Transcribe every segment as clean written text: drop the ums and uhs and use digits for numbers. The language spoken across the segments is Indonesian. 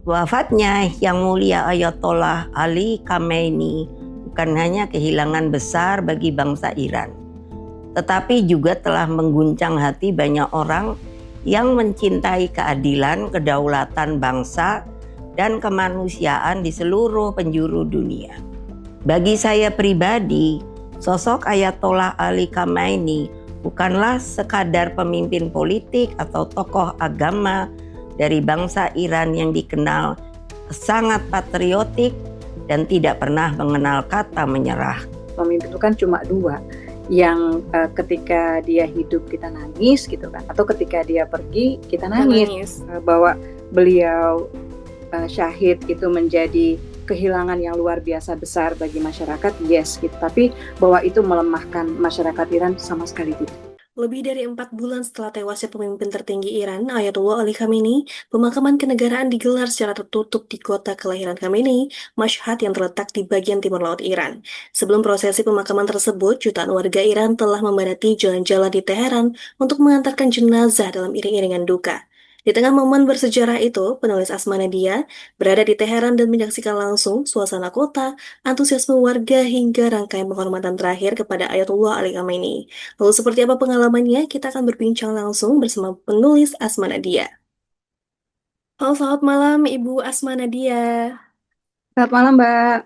Wafatnya Yang Mulia Ayatollah Ali Khamenei bukan hanya kehilangan besar bagi bangsa Iran, tetapi juga telah mengguncang hati banyak orang yang mencintai keadilan, kedaulatan bangsa, dan kemanusiaan di seluruh penjuru dunia. Bagi saya pribadi, sosok Ayatollah Ali Khamenei bukanlah sekadar pemimpin politik atau tokoh agama dari bangsa Iran yang dikenal sangat patriotik dan tidak pernah mengenal kata menyerah. Pemimpin itu kan cuma dua, yang ketika dia hidup kita nangis gitu kan, atau ketika dia pergi kita nangis. Bahwa beliau syahid itu menjadi kehilangan yang luar biasa besar bagi masyarakat, yes gitu. Tapi bahwa itu melemahkan masyarakat Iran sama sekali tidak. Lebih dari 4 bulan setelah tewasnya pemimpin tertinggi Iran, Ayatollah Ali Khamenei, pemakaman kenegaraan digelar secara tertutup di kota kelahiran Khamenei, Mashhad yang terletak di bagian timur laut Iran. Sebelum prosesi pemakaman tersebut, jutaan warga Iran telah memadati jalan-jalan di Teheran untuk mengantarkan jenazah dalam iring-iringan duka. Di tengah momen bersejarah itu, penulis Asma Nadia berada di Teheran dan menyaksikan langsung suasana kota, antusiasme warga hingga rangkaian penghormatan terakhir kepada Ayatollah Ali Khamenei. Lalu seperti apa pengalamannya? Kita akan berbincang langsung bersama penulis Asma Nadia. Halo, selamat malam Ibu Asma Nadia. Selamat malam Mbak.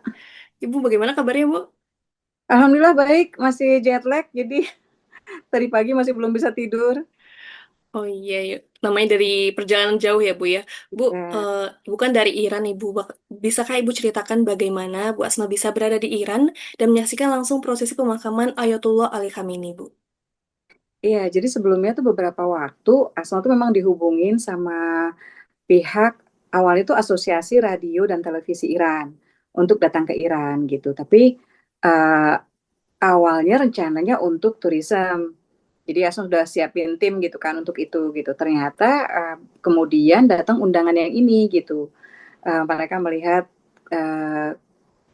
Ibu bagaimana kabarnya, Bu? Alhamdulillah baik, masih jet lag, jadi tadi pagi masih belum bisa tidur. Oh iya, iya. Namanya dari perjalanan jauh ya, Bu ya. Bu, Ya. bukan dari Iran, Ibu. Bisakah Ibu ceritakan bagaimana Bu Asma bisa berada di Iran dan menyaksikan langsung prosesi pemakaman Ayatollah Ali Khamenei, Bu? Iya, jadi sebelumnya tuh beberapa waktu Asma tuh memang dihubungin sama pihak awalnya tuh Asosiasi Radio dan Televisi Iran untuk datang ke Iran gitu. Tapi eh, awalnya rencananya untuk tourism. Jadi Asma sudah siapin tim gitu kan untuk itu gitu. Ternyata kemudian datang undangan yang ini gitu. Mereka melihat eh,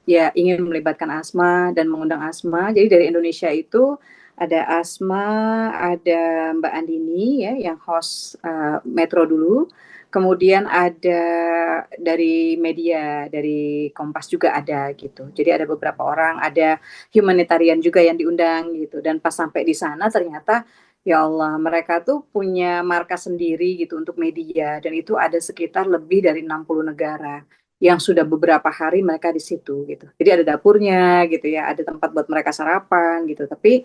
ya ingin melibatkan Asma dan mengundang Asma. Jadi dari Indonesia itu ada Asma, ada Mbak Andini ya yang host Metro dulu. Kemudian ada dari media, dari Kompas juga ada gitu. Jadi ada beberapa orang, ada humanitarian juga yang diundang gitu. Dan pas sampai di sana ternyata ya Allah, mereka tuh punya markas sendiri gitu untuk media dan itu ada sekitar lebih dari 60 negara yang sudah beberapa hari mereka di situ gitu. Jadi ada dapurnya gitu ya, ada tempat buat mereka sarapan gitu. Tapi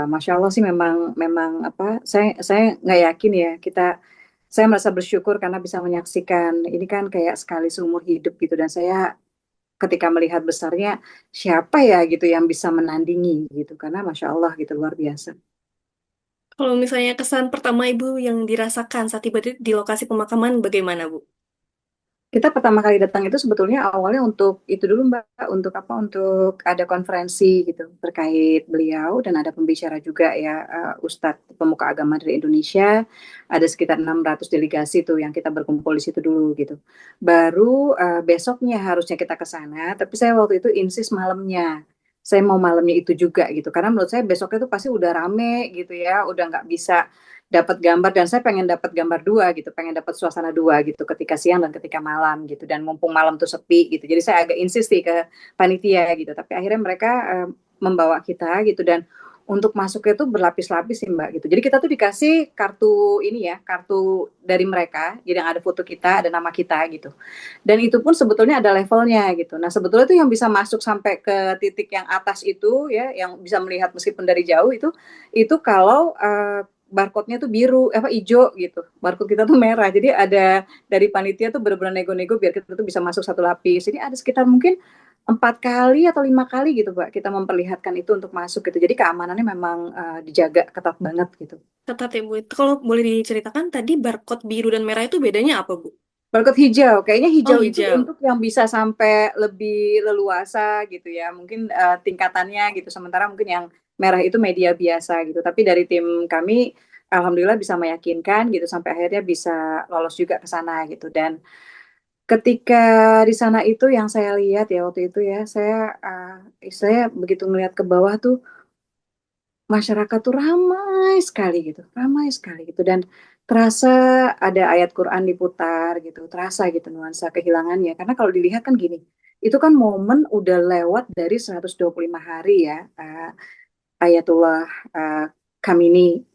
masya Allah sih memang memang apa? Saya nggak yakin ya kita. Saya merasa bersyukur karena bisa menyaksikan ini kan kayak sekali seumur hidup gitu dan saya ketika melihat besarnya siapa ya gitu yang bisa menandingi gitu karena masya Allah gitu luar biasa. Kalau misalnya kesan pertama Ibu yang dirasakan saat tiba di lokasi pemakaman, bagaimana, Bu? Kita pertama kali datang itu sebetulnya awalnya untuk itu dulu Mbak, untuk apa? Untuk ada konferensi gitu terkait beliau dan ada pembicara juga ya Ustadz pemuka agama dari Indonesia. Ada sekitar 600 delegasi tuh yang kita berkumpul di situ dulu gitu. Baru besoknya harusnya kita ke sana, tapi saya waktu itu insist malamnya. Saya mau malamnya itu juga gitu karena menurut saya besoknya itu pasti udah rame gitu ya, udah nggak bisa dapat gambar dan saya pengen dapat gambar dua gitu, pengen dapat suasana dua gitu ketika siang dan ketika malam gitu dan mumpung malam tuh sepi gitu. Jadi saya agak insist sih ke panitia gitu, tapi akhirnya mereka membawa kita gitu dan untuk masuknya tuh berlapis-lapis sih Mbak gitu. Jadi kita tuh dikasih kartu ini ya, kartu dari mereka, jadi yang ada foto kita, ada nama kita gitu. Dan itu pun sebetulnya ada levelnya gitu. Nah sebetulnya tuh yang bisa masuk sampai ke titik yang atas itu ya, yang bisa melihat meskipun dari jauh itu kalau barcode-nya tuh biru, apa hijau gitu. Barcode kita tuh merah. Jadi ada dari panitia tuh benar-benar nego-nego biar kita tuh bisa masuk satu lapis. Jadi ada sekitar mungkin 4 kali atau 5 kali gitu, Pak. Kita memperlihatkan itu untuk masuk gitu. Jadi keamanannya memang dijaga ketat banget gitu. Ketat ya, Bu. Kalau boleh diceritakan, tadi barcode biru dan merah itu bedanya apa, Bu? Barcode hijau, kayaknya Oh, hijau itu hijau. untuk yang bisa sampai lebih leluasa gitu ya, mungkin tingkatannya gitu. Sementara mungkin yang merah itu media biasa gitu. Tapi dari tim kami, alhamdulillah bisa meyakinkan gitu sampai akhirnya bisa lolos juga ke sana gitu. Dan ketika di sana itu yang saya lihat ya waktu itu ya, saya begitu melihat ke bawah tuh masyarakat tuh ramai sekali gitu, dan terasa ada ayat Quran diputar gitu, terasa gitu nuansa kehilangannya. Karena kalau dilihat kan gini, itu kan momen udah lewat dari 125 hari ya, Ayatullah Khamenei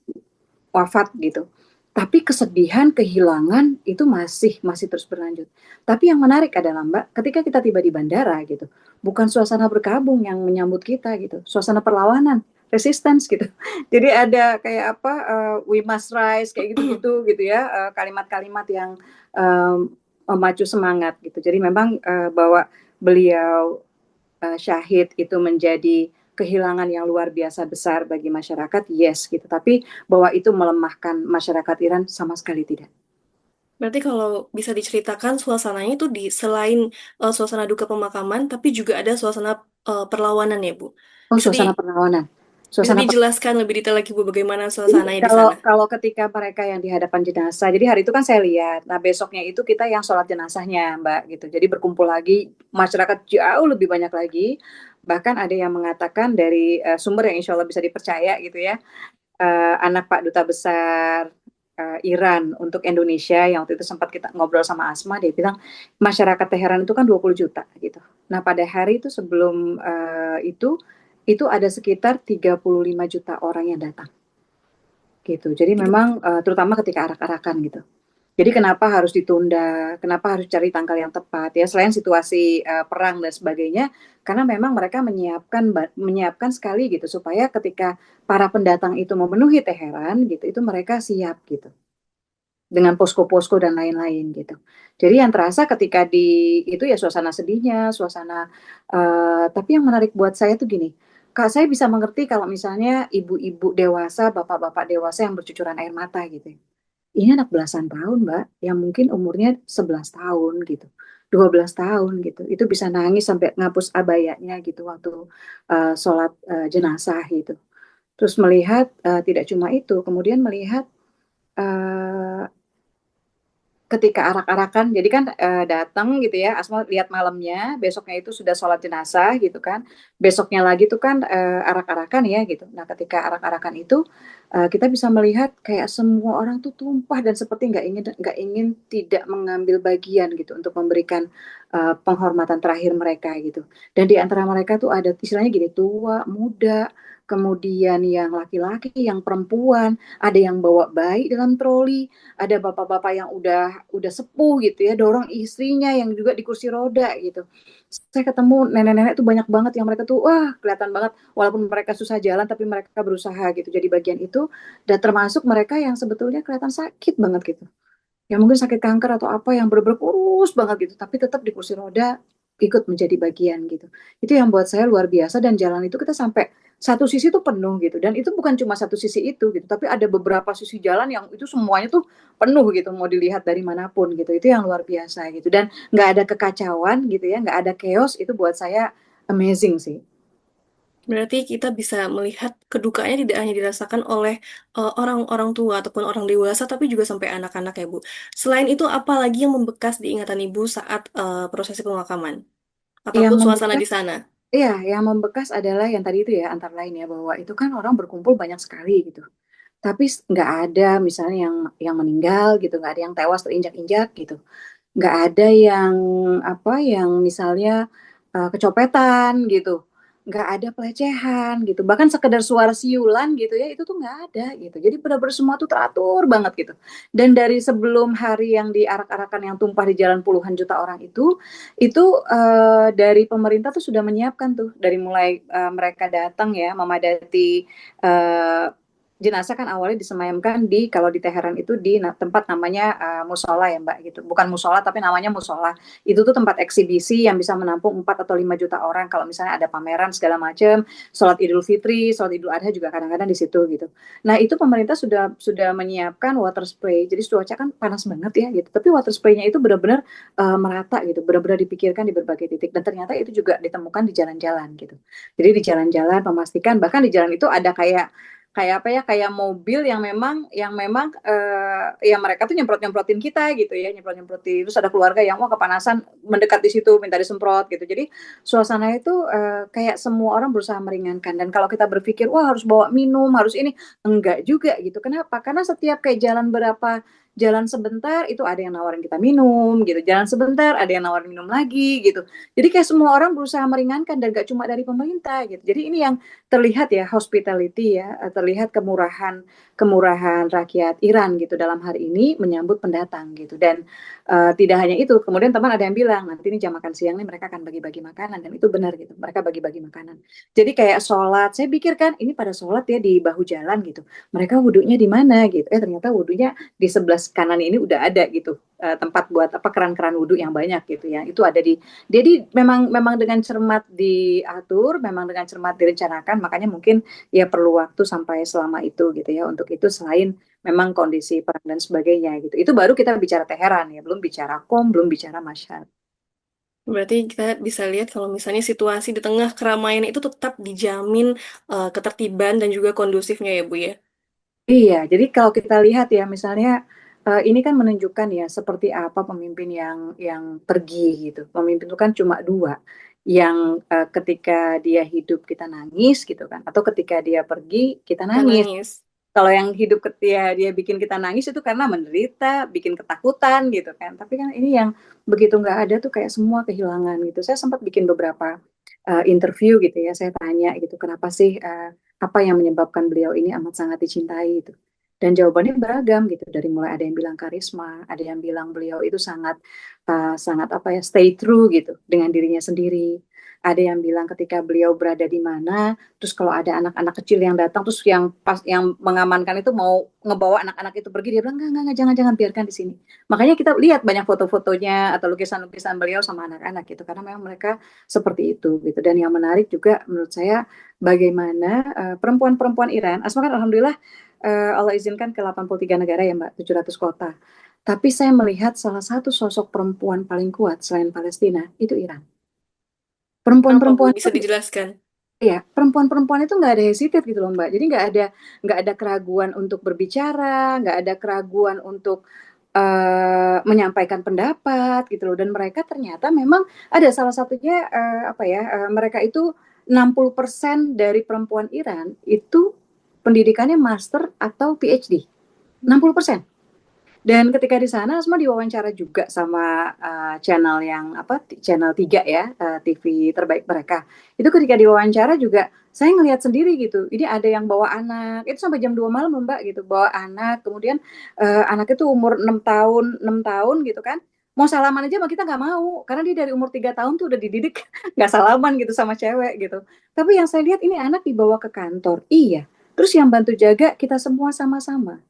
wafat gitu. Tapi kesedihan, kehilangan itu masih terus berlanjut. Tapi yang menarik adalah Mbak, ketika kita tiba di bandara gitu, bukan suasana berkabung yang menyambut kita gitu, suasana perlawanan, resistance gitu. Jadi ada kayak apa, we must rise kayak gitu-gitu gitu ya, kalimat-kalimat yang memacu semangat gitu. Jadi memang bahwa beliau syahid itu menjadi kehilangan yang luar biasa besar bagi masyarakat, yes gitu. Tapi bahwa itu melemahkan masyarakat Iran sama sekali tidak. Berarti kalau bisa diceritakan suasananya itu selain suasana duka pemakaman, tapi juga ada suasana perlawanan ya, Bu. Oh, Bisa suasana perlawanan. bisa Suasana dijelaskan lebih detail lagi, Bu, bagaimana Jadi suasananya di kalau sana? kalau ketika mereka yang di hadapan jenazah, jadi hari itu kan saya lihat. Nah, besoknya itu kita yang sholat jenazahnya, Mbak, gitu. Jadi berkumpul lagi, masyarakat jauh lebih banyak lagi. Bahkan ada yang mengatakan dari sumber yang insya Allah bisa dipercaya gitu ya, anak Pak Duta Besar Iran untuk Indonesia yang waktu itu sempat kita ngobrol sama Asma, dia bilang masyarakat Teheran itu kan 20 juta gitu. Nah, pada hari itu sebelum itu ada sekitar 35 juta orang yang datang gitu. Jadi memang terutama ketika arak-arakan gitu. Jadi kenapa harus ditunda? Kenapa harus cari tanggal yang tepat ya? Selain situasi perang dan sebagainya, karena memang mereka menyiapkan sekali gitu supaya ketika para pendatang itu memenuhi Teheran gitu, itu mereka siap gitu dengan posko-posko dan lain-lain gitu. Jadi yang terasa ketika di itu ya suasana sedihnya, suasana tapi yang menarik buat saya tuh gini, Kak, saya bisa mengerti kalau misalnya ibu-ibu dewasa, bapak-bapak dewasa yang bercucuran air mata gitu. Ini anak belasan tahun, Mbak, yang mungkin umurnya 11 tahun gitu, 12 tahun gitu. Itu bisa nangis sampai ngapus abayanya gitu waktu sholat jenazah gitu. Terus melihat tidak cuma itu, kemudian melihat eh, ketika arak-arakan, jadi kan datang gitu ya, Asma lihat malamnya, besoknya itu sudah sholat jenazah gitu kan, besoknya lagi tuh kan arak-arakan ya gitu. Nah ketika arak-arakan itu kita bisa melihat kayak semua orang tuh tumpah dan seperti nggak ingin tidak mengambil bagian gitu untuk memberikan penghormatan terakhir mereka gitu. Dan di antara mereka tuh ada istilahnya gini, tua, muda, kemudian yang laki-laki, yang perempuan, ada yang bawa bayi dalam troli, ada bapak-bapak yang udah sepuh gitu ya, dorong istrinya yang juga di kursi roda gitu. Saya ketemu nenek-nenek tuh banyak banget yang mereka tuh wah kelihatan banget walaupun mereka susah jalan tapi mereka berusaha gitu jadi bagian itu, dan termasuk mereka yang sebetulnya kelihatan sakit banget gitu. Yang mungkin sakit kanker atau apa yang bener-bener kurus banget gitu tapi tetap di kursi roda ikut menjadi bagian gitu. Itu yang buat saya luar biasa, dan jalan itu kita sampai satu sisi tuh penuh gitu, dan itu bukan cuma satu sisi itu gitu tapi ada beberapa sisi jalan yang itu semuanya tuh penuh gitu mau dilihat dari manapun gitu. Itu yang luar biasa gitu, dan nggak ada kekacauan gitu ya, nggak ada chaos. Itu buat saya amazing sih. Berarti kita bisa melihat kedukanya tidak hanya dirasakan oleh orang-orang tua ataupun orang dewasa, tapi juga sampai anak-anak ya, Bu. Selain itu, apa lagi yang membekas di ingatan Ibu saat prosesi pemakaman? Yang Ataupun suasana di membekas, sana? iya, yang membekas adalah yang tadi itu ya, antara lain ya, bahwa itu kan orang berkumpul banyak sekali gitu. Tapi nggak ada misalnya yang meninggal gitu, nggak ada yang tewas terinjak-injak gitu, nggak ada yang apa yang misalnya kecopetan gitu, nggak ada pelecehan gitu, bahkan sekedar suara siulan gitu ya itu tuh nggak ada gitu. Jadi benar-benar semua tuh teratur banget gitu. Dan dari sebelum hari yang diarak-arakan yang tumpah di jalan puluhan juta orang itu dari pemerintah tuh sudah menyiapkan tuh dari mulai mereka datang ya memadati eh, jenazah. Kan awalnya disemayamkan di, kalau di Teheran itu di tempat namanya musola ya Mbak gitu. Bukan musola tapi namanya musola. Itu tuh tempat eksibisi yang bisa menampung 4 atau 5 juta orang kalau misalnya ada pameran segala macam, sholat Idul Fitri, sholat Idul Adha juga kadang-kadang di situ gitu. Nah, itu pemerintah sudah menyiapkan water spray. Jadi cuaca kan panas banget ya gitu. Tapi water spraynya itu benar-benar merata gitu, benar-benar dipikirkan di berbagai titik, dan ternyata itu juga ditemukan di jalan-jalan gitu. Jadi di jalan-jalan memastikan, bahkan di jalan itu ada kayak kayak apa ya, kayak mobil yang memang ya mereka tuh nyemprot-nyemprotin kita gitu ya, nyemprot-nyemprotin. Terus ada keluarga yang wah kepanasan mendekat di situ minta disemprot gitu. Jadi suasana itu kayak semua orang berusaha meringankan. Dan kalau kita berpikir wah harus bawa minum, harus ini, enggak juga gitu. Kenapa? Karena setiap kayak jalan sebentar itu ada yang nawarin kita minum gitu. Jalan sebentar ada yang nawarin minum lagi gitu. Jadi kayak semua orang berusaha meringankan dan gak cuma dari pemerintah gitu. Jadi ini yang terlihat ya hospitality ya, terlihat kemurahan kemurahan rakyat Iran gitu dalam hari ini menyambut pendatang gitu. Dan tidak hanya itu, kemudian teman ada yang bilang nanti ini jam makan siang nih mereka akan bagi-bagi makanan dan itu benar gitu. Mereka bagi-bagi makanan. Jadi kayak sholat, saya pikir kan ini pada sholat ya di bahu jalan gitu. Mereka wudhunya di mana gitu? Ternyata wudhunya di sebelah kanan ini udah ada gitu. Tempat buat apa keran-keran wudhu yang banyak gitu ya. Itu ada di jadi memang memang dengan cermat diatur, memang dengan cermat direncanakan, makanya mungkin ya perlu waktu sampai selama itu gitu ya. Untuk itu selain memang kondisi perang dan sebagainya gitu. Itu baru kita bicara Teheran ya, belum bicara Qom, belum bicara Mashhad. Berarti kita bisa lihat kalau misalnya situasi di tengah keramaian itu tetap dijamin ketertiban dan juga kondusifnya ya Bu ya. Iya, jadi kalau kita lihat ya misalnya ini kan menunjukkan ya seperti apa pemimpin yang pergi gitu. Pemimpin itu kan cuma dua, yang ketika dia hidup kita nangis gitu kan, atau ketika dia pergi kita Kita nangis. nangis. Kalau yang hidup ketika dia bikin kita nangis itu karena menderita, bikin ketakutan gitu kan. Tapi kan ini yang begitu nggak ada tuh kayak semua kehilangan gitu. Saya sempat bikin beberapa interview gitu ya. Saya tanya gitu, kenapa sih apa yang menyebabkan beliau ini amat sangat dicintai itu. Dan jawabannya beragam gitu. Dari mulai ada yang bilang karisma, ada yang bilang beliau itu sangat sangat apa ya stay true gitu dengan dirinya sendiri. Ada yang bilang ketika beliau berada di mana, terus kalau ada anak-anak kecil yang datang, terus yang pas yang mengamankan itu mau ngebawa anak-anak itu pergi, dia bilang enggak, jangan biarkan di sini. Makanya kita lihat banyak foto-fotonya atau lukisan-lukisan beliau sama anak-anak gitu, karena memang mereka seperti itu gitu. Dan yang menarik juga menurut saya bagaimana perempuan-perempuan Iran, Asma kan alhamdulillah Allah izinkan ke 83 negara ya Mbak, 700 kota. Tapi saya melihat salah satu sosok perempuan paling kuat selain Palestina itu Iran. Apa Bu? Perempuan-perempuan itu Bisa dijelaskan? ya, perempuan-perempuan itu nggak ada hesitate gitu loh Mbak. Jadi nggak ada keraguan untuk berbicara, nggak ada keraguan untuk menyampaikan pendapat gitu loh. Dan mereka ternyata memang ada salah satunya apa ya, mereka itu 60% dari perempuan Iran itu pendidikannya master atau PhD. 60%. Dan ketika di sana Asma diwawancara juga sama channel yang apa channel 3 ya, TV terbaik mereka. Itu ketika diwawancara juga saya ngelihat sendiri gitu. Ini ada yang bawa anak, itu sampai jam 2 malam Mbak gitu, bawa anak, kemudian anak itu umur 6 tahun gitu kan. Mau salaman aja sama kita nggak mau, karena dia dari umur 3 tahun tuh udah dididik nggak salaman gitu sama cewek gitu. Tapi yang saya lihat ini anak dibawa ke kantor, iya. Terus yang bantu jaga kita semua sama-sama.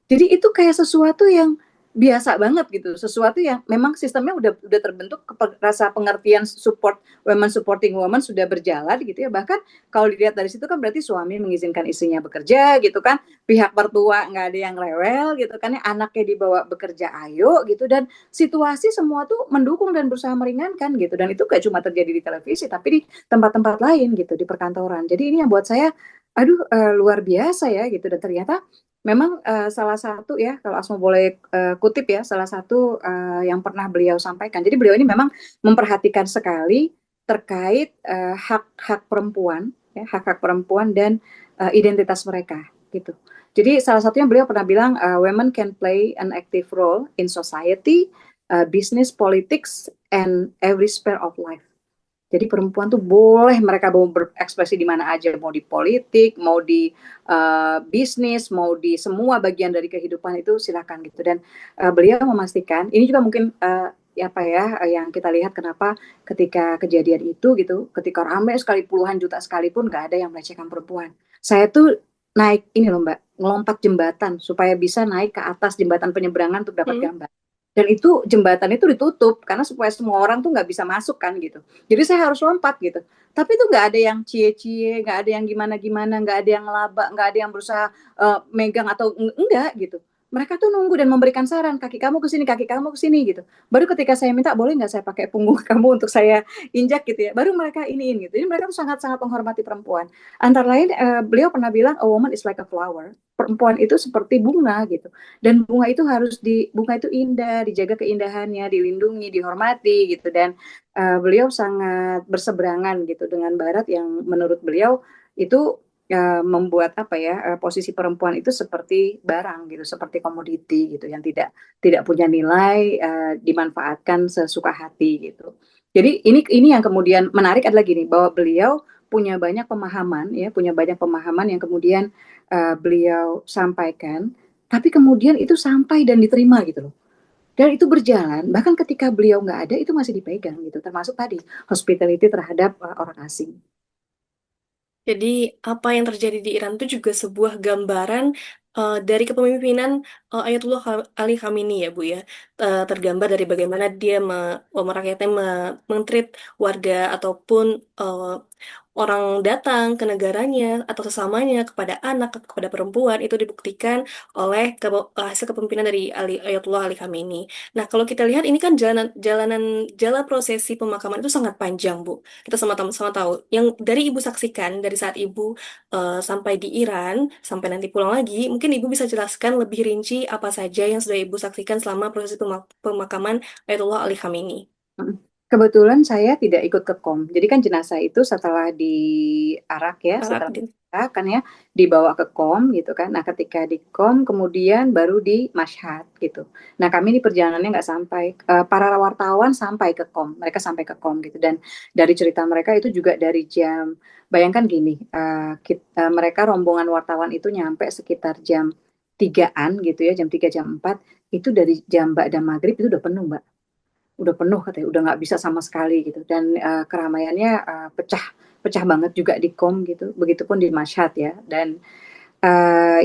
Jadi itu kayak sesuatu yang biasa banget gitu, sesuatu yang memang sistemnya udah terbentuk, rasa pengertian support women supporting women sudah berjalan gitu ya. Bahkan kalau dilihat dari situ kan berarti suami mengizinkan istrinya bekerja gitu kan, pihak mertua nggak ada yang rewel gitu kan, ya anaknya dibawa bekerja ayo gitu, dan situasi semua tuh mendukung dan berusaha meringankan gitu. Dan itu gak cuma terjadi di televisi tapi di tempat-tempat lain gitu, di perkantoran. Jadi ini yang buat saya aduh luar biasa ya gitu. Dan ternyata memang salah satu ya, kalau Asma boleh kutip ya, salah satu yang pernah beliau sampaikan. Jadi beliau ini memang memperhatikan sekali terkait hak-hak perempuan, ya, hak-hak perempuan dan identitas mereka gitu. Jadi salah satunya beliau pernah bilang, women can play an active role in society, business, politics, and every sphere of life. Jadi perempuan tuh boleh mereka mau berekspresi di mana aja, mau di politik, mau di bisnis, mau di semua bagian dari kehidupan itu silakan gitu. Dan beliau memastikan, ini juga mungkin apa ya yang kita lihat kenapa ketika kejadian itu gitu, ketika ramai sekali puluhan juta sekalipun nggak ada yang melecehkan perempuan. Saya tuh naik ini loh Mbak, ngelompat jembatan supaya bisa naik ke atas jembatan penyeberangan untuk dapat gambar. Dan itu jembatan itu ditutup karena supaya semua orang tuh nggak bisa masuk kan gitu. Jadi saya harus lompat gitu. Tapi itu nggak ada yang cie-cie, nggak ada yang gimana-gimana, nggak ada yang ngelaba, nggak ada yang berusaha megang atau enggak gitu. mereka tuh nunggu dan memberikan saran, kaki kamu ke sini, kaki kamu ke sini gitu. Baru ketika saya minta, boleh nggak saya pakai punggung kamu untuk saya injak gitu ya. Baru mereka iniin gitu. Jadi mereka tuh sangat-sangat menghormati perempuan. Antara lain beliau pernah bilang, a woman is like a flower. Perempuan itu seperti bunga gitu. Dan bunga itu bunga itu indah, dijaga keindahannya, dilindungi, dihormati gitu. Dan beliau sangat berseberangan gitu dengan Barat yang menurut beliau itu membuat apa ya posisi perempuan itu seperti barang gitu, seperti komoditi gitu yang tidak punya nilai, dimanfaatkan sesuka hati gitu. Jadi ini yang kemudian menarik adalah gini, bahwa beliau punya banyak pemahaman ya, punya banyak pemahaman yang kemudian beliau sampaikan, tapi kemudian itu sampai dan diterima gitu loh. Dan itu berjalan, bahkan ketika beliau nggak ada itu masih dipegang gitu, termasuk tadi hospitality terhadap orang asing. Jadi apa yang terjadi di Iran itu juga sebuah gambaran dari kepemimpinan Ayatullah Ali Khamenei ya Bu ya. Tergambar dari bagaimana dia merakyatnya mentreat warga ataupun orang datang ke negaranya atau sesamanya, kepada anak, kepada perempuan, itu dibuktikan oleh hasil kepemimpinan dari Ayatullah Ali Khamenei. Nah, kalau kita lihat ini kan jalan prosesi pemakaman itu sangat panjang, Bu. Kita sama-sama tahu. Yang dari Ibu saksikan dari saat Ibu sampai di Iran sampai nanti pulang lagi, mungkin Ibu bisa jelaskan lebih rinci apa saja yang sudah Ibu saksikan selama proses pemakaman Ayatullah Ali Khamenei. Mm. Kebetulan saya tidak ikut ke KOM. Jadi kan jenazah itu setelah diarak ya, Arak setelah din. kan ya dibawa ke KOM gitu kan. Nah, ketika di KOM kemudian baru di Mashhad gitu. Nah, kami di perjalanannya nggak sampai, para wartawan sampai ke KOM, mereka sampai ke KOM gitu. Dan dari cerita mereka itu juga dari jam, bayangkan gini, mereka rombongan wartawan itu nyampe sekitar jam 3-an gitu ya, jam 3 jam 4 itu dari jam Mbak dan Maghrib itu udah penuh Mbak, udah penuh katanya, udah nggak bisa sama sekali gitu. Dan keramaiannya pecah pecah banget juga di KOM gitu, begitupun di Mashhad ya. Dan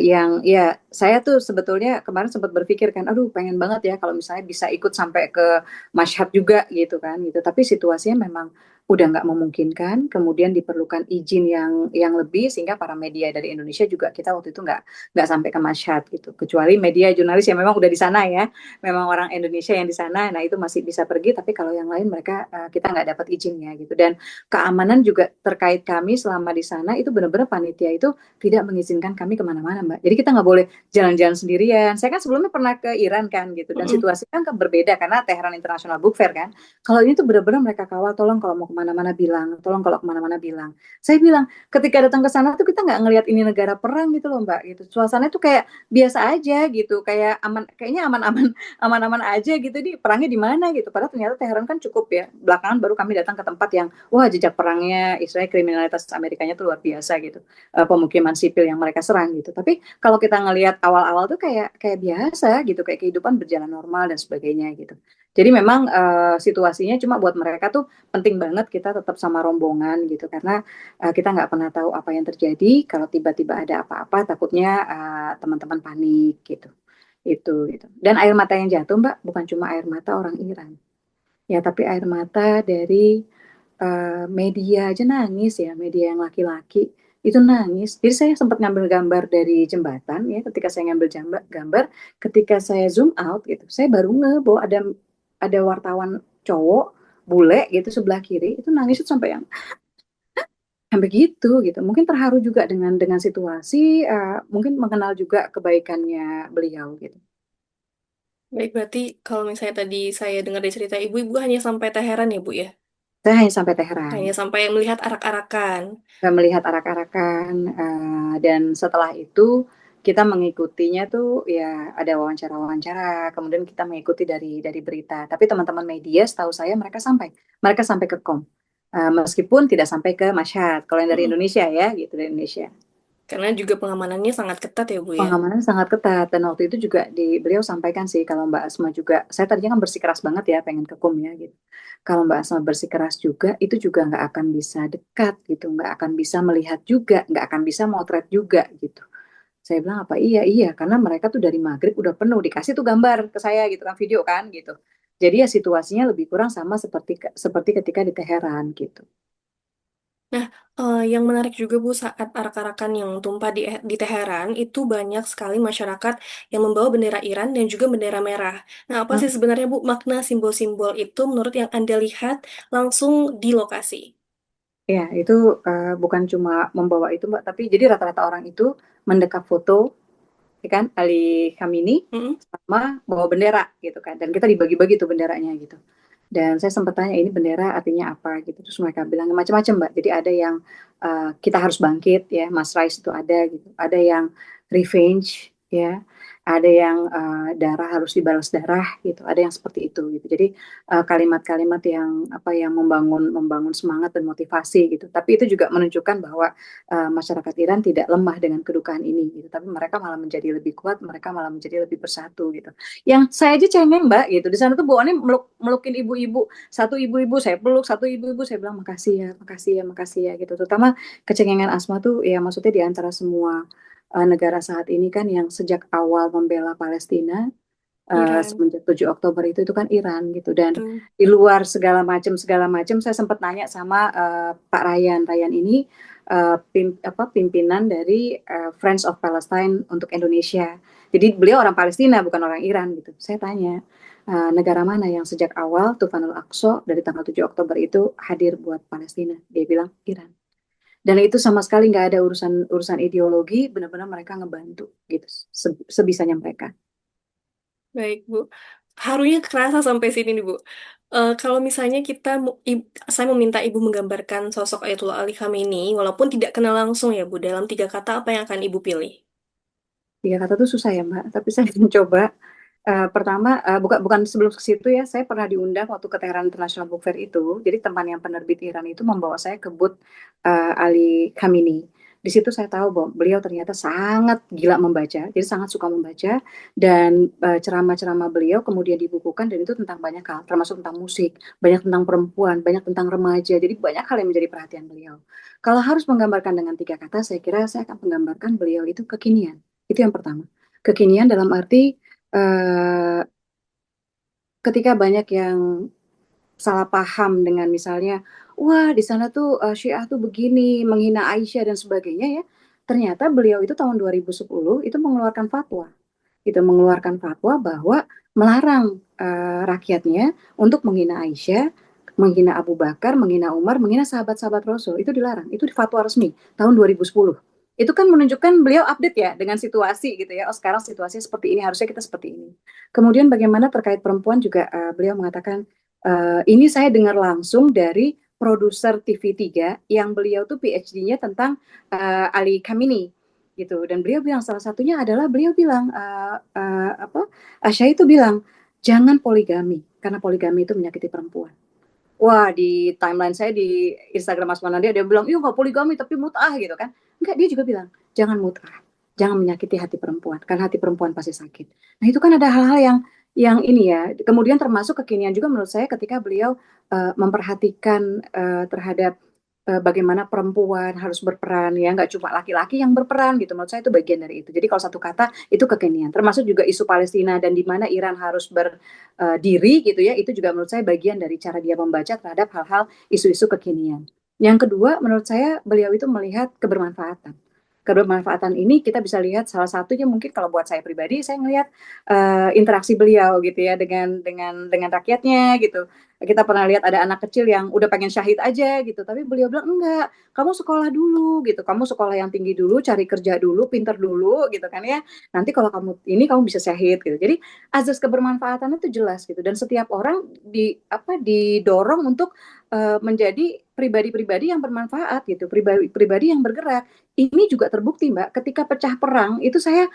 yang ya saya tuh sebetulnya kemarin sempat berpikir kan, aduh pengen banget ya kalau misalnya bisa ikut sampai ke Mashhad juga gitu kan gitu. Tapi situasinya memang udah nggak memungkinkan. Kemudian diperlukan izin yang lebih sehingga para media dari Indonesia juga kita waktu itu nggak sampai ke Mashhad gitu. Kecuali media jurnalis yang memang udah di sana ya, memang orang Indonesia yang di sana. Nah itu masih bisa pergi. Tapi kalau yang lain mereka kita nggak dapat izinnya gitu. Dan keamanan juga terkait kami selama di sana itu benar-benar panitia itu tidak mengizinkan kami kemana-mana Mbak. Jadi kita nggak boleh jalan-jalan sendirian. Saya kan sebelumnya pernah ke Iran kan gitu, dan Mm-mm. situasi kan berbeda karena Tehran International Book Fair kan. Kalau ini tuh benar-benar mereka kawal, tolong kalau mau kemana-mana bilang, tolong kalau kemana-mana bilang. Saya bilang ketika datang ke sana tuh kita nggak ngelihat ini negara perang gitu loh Mbak gitu. Suasananya tuh kayak biasa aja gitu, kayak aman, kayaknya aman-aman aman-aman aja gitu. Di perangnya di mana gitu. Padahal ternyata Teheran kan cukup ya. Belakangan baru kami datang ke tempat yang wah jejak perangnya, istilahnya kriminalitas Amerikanya tuh luar biasa gitu, pemukiman sipil yang mereka serang gitu. Tapi kalau kita ngelihat awal-awal tuh kayak kayak biasa gitu, kayak kehidupan berjalan normal dan sebagainya gitu. Jadi memang situasinya cuma buat mereka tuh penting banget kita tetap sama rombongan gitu, karena kita nggak pernah tahu apa yang terjadi kalau tiba-tiba ada apa-apa, takutnya teman-teman panik gitu. Itu gitu. Dan air mata yang jatuh Mbak bukan cuma air mata orang Iran. Ya, tapi air mata dari media aja nangis ya, media yang laki-laki itu nangis. Jadi saya sempat ngambil gambar dari jembatan ya, ketika saya ngambil gambar, ketika saya zoom out gitu, saya baru nge bahwa ada wartawan cowok bule gitu sebelah kiri itu nangis itu sampai gitu gitu. Mungkin terharu juga dengan situasi, mungkin mengenal juga kebaikannya beliau gitu. Baik, berarti kalau misalnya tadi saya dengar dari cerita Ibu, Ibu hanya sampai Teheran ya Bu ya? Saya hanya sampai Teheran. Hanya sampai melihat arak-arakan. Melihat arak-arakan, dan setelah itu kita mengikutinya tuh ya ada wawancara-wawancara, kemudian kita mengikuti dari berita. Tapi teman-teman media setahu saya mereka sampai ke KOM. Meskipun tidak sampai ke Mashhad. Kalau yang dari Mm-mm. Indonesia ya gitu, dari Indonesia. Karena juga pengamanannya sangat ketat ya Bu ya? Pengamanan sangat ketat, dan waktu itu juga beliau sampaikan sih kalau Mbak Asma juga, saya tadinya kan bersikeras banget ya pengen ke KOM ya gitu. Kalau Mbak Asma bersikeras juga itu juga nggak akan bisa dekat gitu, nggak akan bisa melihat juga, nggak akan bisa motret juga gitu. Saya bilang apa iya iya, karena mereka tuh dari maghrib udah penuh, dikasih tuh gambar ke saya gitu kan, video kan gitu. Jadi ya situasinya lebih kurang sama seperti seperti ketika di Teheran gitu. Nah, yang menarik juga Bu, saat arak-arakan yang tumpah di Teheran, itu banyak sekali masyarakat yang membawa bendera Iran dan juga bendera merah. Nah, apa sih sebenarnya Bu makna simbol-simbol itu menurut yang Anda lihat langsung di lokasi? Ya, itu bukan cuma membawa itu, Mbak, tapi jadi rata-rata orang itu mendekap foto, ya kan, Ali Khamenei Mhm. sama bawa bendera gitu kan, dan kita dibagi-bagi tuh benderanya gitu. Dan saya sempat tanya ini bendera artinya apa gitu, terus mereka bilang macam-macam, Mbak. Jadi ada yang kita harus bangkit ya, Mas Rais itu ada gitu, ada yang revenge ya, ada yang darah harus dibalas darah gitu, ada yang seperti itu gitu. Jadi kalimat-kalimat yang apa yang membangun membangun semangat dan motivasi gitu. Tapi itu juga menunjukkan bahwa masyarakat Iran tidak lemah dengan kedukaan ini gitu, tapi mereka malah menjadi lebih kuat, mereka malah menjadi lebih bersatu gitu. Yang saya aja cengeng, Mbak, gitu. Di sana tuh bawaannya melukin ibu-ibu, satu ibu-ibu saya peluk, satu ibu-ibu saya bilang makasih ya, makasih ya, makasih ya gitu. Terutama kecengengan Asma tuh ya maksudnya di antara semua negara saat ini kan yang sejak awal membela Palestina Iran, semenjak 7 Oktober itu kan Iran gitu, dan betul. di luar segala macam saya sempat nanya sama Pak Ryan ini pimpinan dari Friends of Palestine untuk Indonesia. Jadi beliau orang Palestina bukan orang Iran gitu. Saya tanya negara mana yang sejak awal Tufanul Aqsa dari tanggal 7 Oktober itu hadir buat Palestina. Dia bilang Iran. Dan itu sama sekali nggak ada urusan urusan ideologi, benar-benar mereka ngebantu gitu sebisanya mereka. Baik, Bu. Harunya kerasa sampai sini nih, Bu. Kalau misalnya saya meminta Ibu menggambarkan sosok Ayatullah Ali Khamenei, walaupun tidak kenal langsung ya, Bu, dalam 3 kata apa yang akan Ibu pilih? 3 kata tuh susah ya, Mbak, tapi saya mencoba. Pertama, bukan sebelum ke situ ya, saya pernah diundang waktu ke Tehran International Book Fair itu. Jadi teman yang penerbit Iran itu membawa saya ke booth Ali Khamenei. Di situ saya tahu bahwa beliau ternyata sangat gila membaca, jadi sangat suka membaca, dan ceramah-ceramah beliau kemudian dibukukan, dan itu tentang banyak hal, termasuk tentang musik, banyak tentang perempuan, banyak tentang remaja. Jadi banyak hal yang menjadi perhatian beliau. Kalau harus menggambarkan dengan 3 kata, saya kira saya akan menggambarkan beliau itu kekinian. Itu yang pertama. Kekinian dalam arti eh, ketika banyak yang salah paham dengan misalnya, wah di sana tuh Syiah tuh begini, menghina Aisyah dan sebagainya ya. Ternyata beliau itu tahun 2010 itu mengeluarkan fatwa. Itu mengeluarkan fatwa bahwa melarang rakyatnya untuk menghina Aisyah, menghina Abu Bakar, menghina Umar, menghina sahabat-sahabat Rasul. Itu dilarang. Itu di fatwa resmi tahun 2010. Itu kan menunjukkan beliau update ya dengan situasi gitu ya. Oh sekarang situasinya seperti ini, harusnya kita seperti ini. Kemudian bagaimana terkait perempuan juga beliau mengatakan, ini saya dengar langsung dari produser TV3 yang beliau tuh PhD-nya tentang Ali Khamenei gitu, dan beliau bilang salah satunya adalah beliau bilang apa Asya itu bilang jangan poligami karena poligami itu menyakiti perempuan. Wah, di timeline saya di Instagram Mas Mananda dia bilang, iya nggak poligami tapi mut'ah gitu kan. Enggak, dia juga bilang, jangan mut'ah. Jangan menyakiti hati perempuan, karena hati perempuan pasti sakit. Nah itu kan ada hal-hal yang ini ya. Kemudian termasuk kekinian juga menurut saya ketika beliau memperhatikan terhadap bagaimana perempuan harus berperan ya, nggak cuma laki-laki yang berperan gitu. Menurut saya itu bagian dari itu. Jadi kalau satu kata itu kekinian. Termasuk juga isu Palestina dan di mana Iran harus diri gitu ya, itu juga menurut saya bagian dari cara dia membaca terhadap hal-hal isu-isu kekinian. Yang kedua, menurut saya beliau itu melihat kebermanfaatan. Kebermanfaatan ini kita bisa lihat salah satunya mungkin kalau buat saya pribadi, saya melihat interaksi beliau gitu ya dengan rakyatnya gitu. Kita pernah lihat ada anak kecil yang udah pengen syahid aja gitu, tapi beliau bilang enggak, kamu sekolah dulu gitu, kamu sekolah yang tinggi dulu, cari kerja dulu, pinter dulu gitu kan ya. Nanti kalau kamu ini kamu bisa syahid gitu. Jadi azas kebermanfaatan itu jelas gitu, dan setiap orang didorong untuk menjadi pribadi-pribadi yang bermanfaat gitu, pribadi-pribadi yang bergerak. Ini juga terbukti Mbak, ketika pecah perang itu saya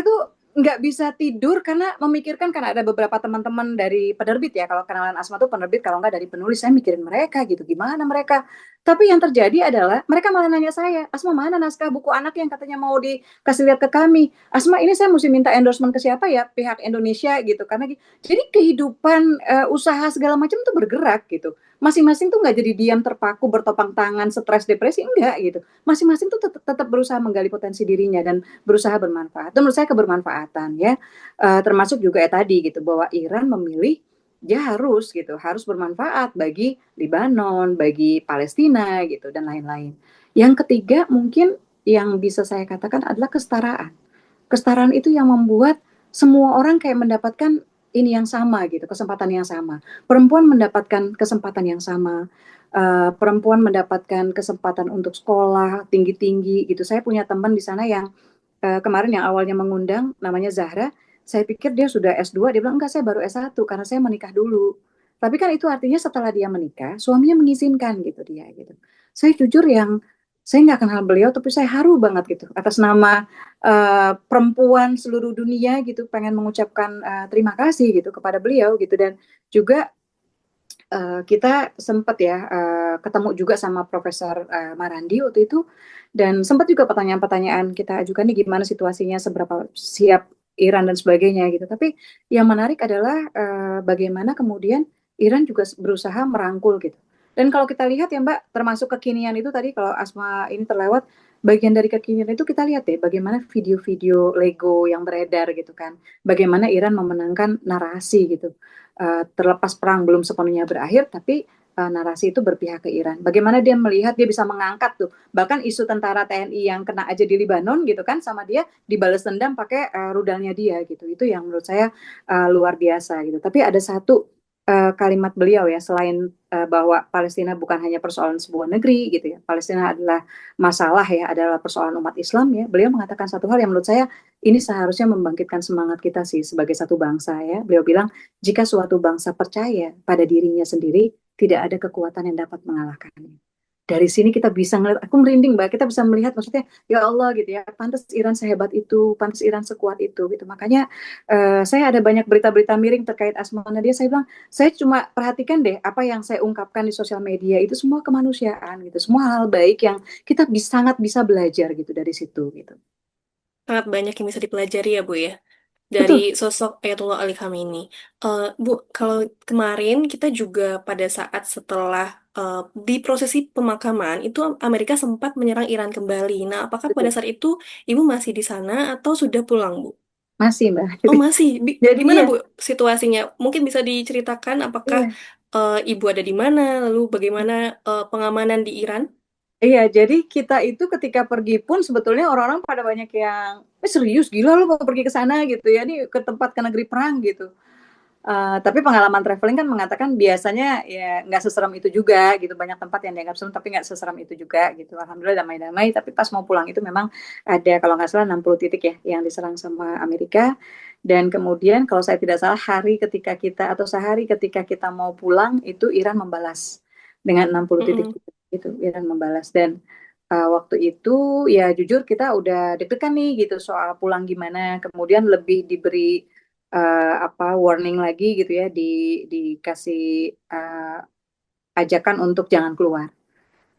tuh nggak bisa tidur karena memikirkan, karena ada beberapa teman-teman dari penerbit ya, kalau kenalan Asma tuh penerbit, kalau nggak dari penulis, saya mikirin mereka gitu, gimana mereka. Tapi yang terjadi adalah mereka malah nanya saya, Asma mana naskah buku anak yang katanya mau dikasih lihat ke kami, Asma ini saya mesti minta endorsement ke siapa ya, pihak Indonesia gitu, karena jadi kehidupan usaha segala macam tuh bergerak gitu, masing-masing tuh nggak jadi diam terpaku bertopang tangan stres depresi, enggak gitu, masing-masing tuh tetap berusaha menggali potensi dirinya dan berusaha bermanfaat. Itu menurut saya kebermanfaatan ya. Termasuk juga ya tadi gitu bahwa Iran memilih dia harus gitu, harus bermanfaat bagi Libanon, bagi Palestina gitu dan lain-lain. Yang ketiga mungkin yang bisa saya katakan adalah kesetaraan. Kesetaraan itu yang membuat semua orang kayak mendapatkan ini yang sama gitu, kesempatan yang sama. Perempuan mendapatkan kesempatan yang sama. Perempuan mendapatkan kesempatan untuk sekolah tinggi-tinggi gitu. Saya punya teman di sana yang kemarin yang awalnya mengundang namanya Zahra, saya pikir dia sudah S2, dia bilang enggak saya baru S1 karena saya menikah dulu. Tapi kan itu artinya setelah dia menikah, suaminya mengizinkan gitu dia gitu. Saya jujur yang saya nggak kenal beliau, tapi saya haru banget gitu atas nama perempuan seluruh dunia gitu, pengen mengucapkan terima kasih gitu kepada beliau gitu dan juga kita sempat ya ketemu juga sama Profesor Marandi waktu itu dan sempat juga pertanyaan-pertanyaan kita ajukan nih gimana situasinya seberapa siap Iran dan sebagainya gitu. Tapi yang menarik adalah bagaimana kemudian Iran juga berusaha merangkul gitu. Dan kalau kita lihat ya Mbak, termasuk kekinian itu tadi kalau Asma ini terlewat, bagian dari kekinian itu kita lihat deh bagaimana video-video Lego yang beredar gitu kan. Bagaimana Iran memenangkan narasi gitu terlepas perang belum sepenuhnya berakhir, tapi narasi itu berpihak ke Iran. Bagaimana dia melihat dia bisa mengangkat tuh, bahkan isu tentara TNI yang kena aja di Libanon gitu kan, sama dia dibalas dendam pakai rudalnya dia gitu. Itu yang menurut saya luar biasa gitu. Tapi ada satu kalimat beliau ya, selain bahwa Palestina bukan hanya persoalan sebuah negeri gitu ya, Palestina adalah masalah ya, adalah persoalan umat Islam ya. Beliau mengatakan satu hal yang menurut saya ini seharusnya membangkitkan semangat kita sih sebagai satu bangsa ya. Beliau bilang jika suatu bangsa percaya pada dirinya sendiri, tidak ada kekuatan yang dapat mengalahkannya. Dari sini kita bisa ngeliat, aku merinding Mbak, kita bisa melihat maksudnya, ya Allah gitu ya, pantas Iran sehebat itu, pantas Iran sekuat itu gitu. Makanya saya ada banyak berita-berita miring terkait Asma Nadia, saya bilang, saya cuma perhatikan deh apa yang saya ungkapkan di sosial media, itu semua kemanusiaan gitu, semua hal baik yang kita sangat bisa belajar gitu dari situ gitu. Sangat banyak yang bisa dipelajari ya, Bu ya, dari Betul, sosok Ayatullah Ali Khamenei. Bu, kalau kemarin kita juga pada saat setelah eh, di prosesi pemakaman itu Amerika sempat menyerang Iran kembali. Nah, apakah pada betul. saat itu Ibu masih di sana atau sudah pulang, Bu? Masih Mbak. Oh, masih. Jadi Gimana, iya, Bu, situasinya? Mungkin bisa diceritakan apakah iya. Ibu ada di mana, lalu bagaimana pengamanan di Iran? Iya, jadi kita itu ketika pergi pun sebetulnya orang-orang pada banyak yang, serius gila lu mau pergi ke sana gitu ya, ini ke tempat ke negeri perang gitu. Tapi pengalaman traveling kan mengatakan biasanya ya nggak seserem itu juga gitu, banyak tempat yang dianggap serem tapi nggak seserem itu juga gitu. Alhamdulillah damai-damai, tapi pas mau pulang itu memang ada kalau nggak salah 60 titik ya yang diserang sama Amerika. Dan kemudian kalau saya tidak salah hari ketika kita atau sehari ketika kita mau pulang itu Iran membalas dengan 60 titik Mm-mm. itu Iran membalas dan waktu itu ya jujur kita udah deg-degan nih gitu soal pulang gimana. Kemudian lebih diberi apa warning lagi gitu ya dikasih ajakan untuk jangan keluar.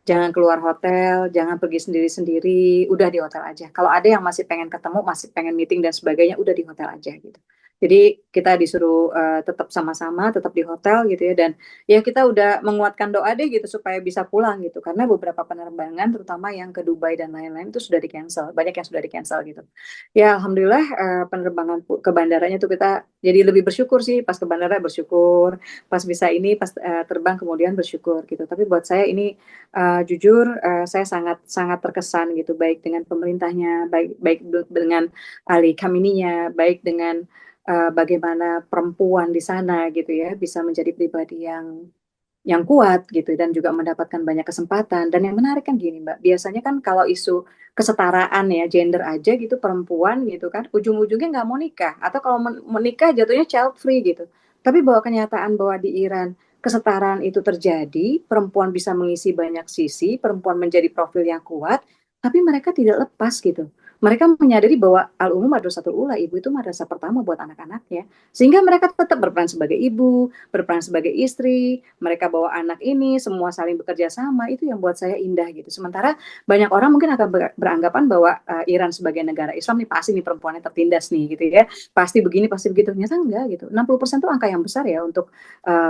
Jangan keluar hotel, jangan pergi sendiri-sendiri, udah di hotel aja. Kalau ada yang masih pengen ketemu, masih pengen meeting dan sebagainya, udah di hotel aja gitu. Jadi kita disuruh tetap sama-sama, tetap di hotel gitu ya. Dan ya kita udah menguatkan doa deh gitu supaya bisa pulang gitu. Karena beberapa penerbangan, terutama yang ke Dubai dan lain-lain itu sudah di cancel. Banyak yang sudah di cancel gitu. Ya Alhamdulillah penerbangan ke bandaranya tuh kita jadi lebih bersyukur sih. Pas ke bandara bersyukur, pas bisa ini, pas terbang kemudian bersyukur gitu. Tapi buat saya ini jujur saya sangat sangat terkesan gitu baik dengan pemerintahnya baik baik dengan Ali Khamenei-nya baik dengan bagaimana perempuan di sana gitu ya bisa menjadi pribadi yang kuat gitu dan juga mendapatkan banyak kesempatan dan yang menarik kan gini Mbak biasanya kan kalau isu kesetaraan ya gender aja gitu perempuan gitu kan ujung-ujungnya nggak mau nikah atau kalau menikah jatuhnya child free gitu tapi bahwa kenyataan bahwa di Iran kesetaraan itu terjadi perempuan bisa mengisi banyak sisi perempuan menjadi profil yang kuat tapi mereka tidak lepas gitu mereka menyadari bahwa al-umum madrasatul ula ibu itu madrasah pertama buat anak-anaknya sehingga mereka tetap berperan sebagai ibu berperan sebagai istri mereka bawa anak ini semua saling bekerja sama itu yang buat saya indah gitu sementara banyak orang mungkin akan beranggapan bahwa Iran sebagai negara Islam nih pasti nih perempuannya tertindas nih gitu ya pasti begini pasti begitu ternyata enggak gitu 60% itu angka yang besar ya untuk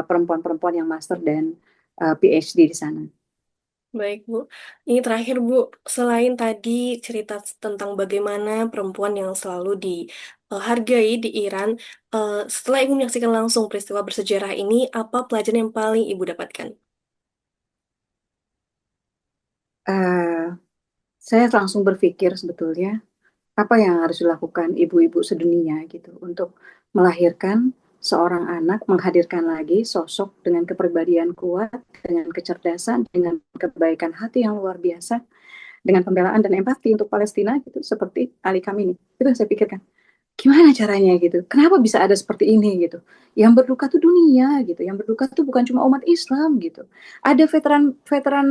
perempuan-perempuan yang master dan PhD di sana. Baik, Bu. Ini terakhir, Bu. Selain tadi cerita tentang bagaimana perempuan yang selalu hargai di Iran. Setelah Ibu menyaksikan langsung peristiwa bersejarah ini, apa pelajaran yang paling Ibu dapatkan? Eh, saya langsung berpikir sebetulnya apa yang harus dilakukan ibu-ibu sedunia gitu untuk melahirkan seorang anak, menghadirkan lagi sosok dengan kepribadian kuat, dengan kecerdasan, dengan kebaikan hati yang luar biasa, dengan pembelaan dan empati untuk Palestina gitu, seperti Ali Khamenei. Itu yang saya pikirkan. Gimana caranya gitu? Kenapa bisa ada seperti ini gitu? Yang berduka tuh dunia gitu. Yang berduka tuh bukan cuma umat Islam gitu. Ada veteran-veteran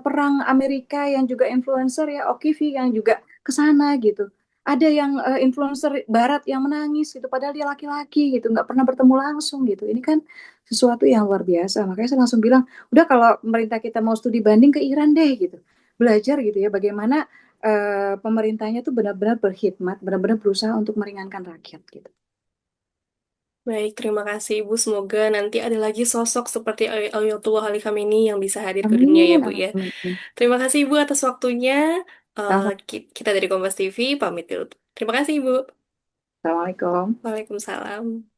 perang Amerika yang juga influencer ya, Okivi yang juga ke sana gitu. Ada yang influencer Barat yang menangis gitu, padahal dia laki-laki gitu, nggak pernah bertemu langsung gitu. Ini kan sesuatu yang luar biasa. Makanya saya langsung bilang, udah kalau pemerintah kita mau studi banding ke Iran deh gitu, belajar gitu ya bagaimana pemerintahnya tuh benar-benar berkhidmat, benar-benar berusaha untuk meringankan rakyat gitu. Baik, terima kasih Ibu. Semoga nanti ada lagi sosok seperti Ayatullah Ali Khamenei yang bisa hadir ke dunia ya Amin, Bu ya. amin. Terima kasih Ibu atas waktunya. Sama-sama. Kita dari Kompas TV pamit dulu. Terima kasih Ibu. Assalamualaikum. Waalaikumsalam.